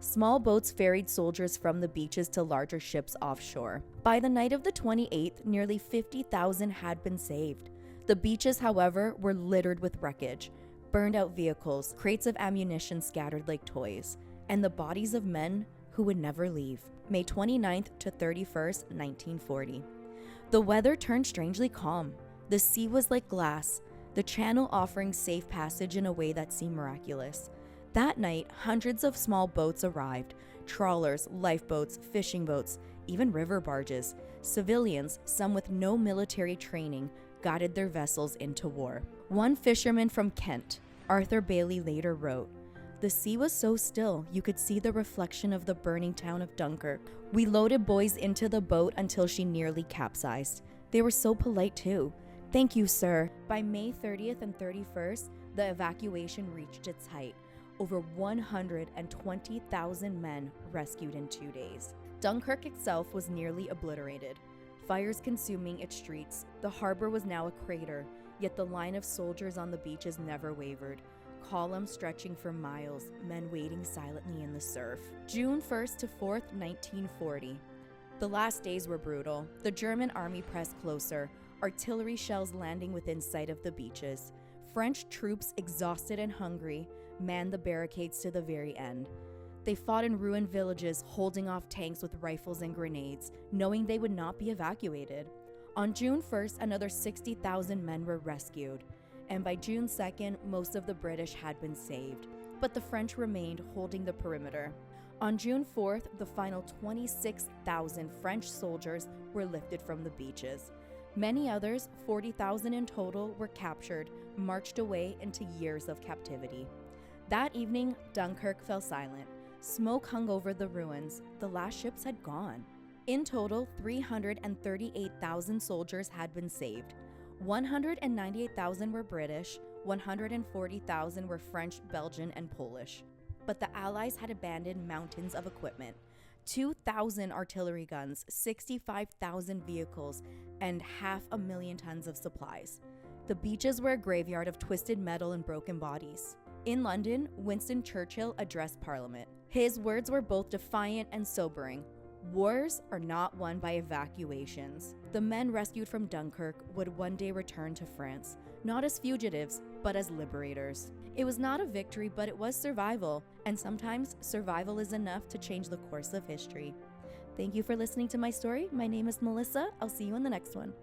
Small boats ferried soldiers from the beaches to larger ships offshore. By the night of the 28th, nearly 50,000 had been saved. The beaches, however, were littered with wreckage, burned out vehicles, crates of ammunition scattered like toys, and the bodies of men who would never leave. May 29th to 31st, 1940. The weather turned strangely calm. The sea was like glass, the channel offering safe passage in a way that seemed miraculous. That night, hundreds of small boats arrived: trawlers, lifeboats, fishing boats, even river barges. Civilians, some with no military training, guided their vessels into war. One fisherman from Kent, Arthur Bailey, later wrote, "The sea was so still you could see the reflection of the burning town of Dunkirk. We loaded boys into the boat until she nearly capsized. They were so polite too. Thank you, sir." By May 30th and 31st, the evacuation reached its height. Over 120,000 men rescued in 2 days. Dunkirk itself was nearly obliterated, fires consuming its streets. The harbor was now a crater, yet the line of soldiers on the beaches never wavered. Columns stretching for miles, men waiting silently in the surf. June 1st to 4th, 1940. The last days were brutal. The German army pressed closer, artillery shells landing within sight of the beaches. French troops, exhausted and hungry, manned the barricades to the very end. They fought in ruined villages, holding off tanks with rifles and grenades, knowing they would not be evacuated. On June 1st, another 60,000 men were rescued, and by June 2nd, most of the British had been saved, but the French remained holding the perimeter. On June 4th, the final 26,000 French soldiers were lifted from the beaches. Many others, 40,000 in total, were captured, marched away into years of captivity. That evening, Dunkirk fell silent. Smoke hung over the ruins. The last ships had gone. In total, 338,000 soldiers had been saved. 198,000 were British, 140,000 were French, Belgian, and Polish. But the Allies had abandoned mountains of equipment: 2,000 artillery guns, 65,000 vehicles, and 500,000 tons of supplies. The beaches were a graveyard of twisted metal and broken bodies. In London, Winston Churchill addressed Parliament. His words were both defiant and sobering. "Wars are not won by evacuations." The men rescued from Dunkirk would one day return to France, not as fugitives, but as liberators. It was not a victory, but it was survival, and sometimes survival is enough to change the course of history. Thank you for listening to my story. My name is Melissa. I'll see you in the next one.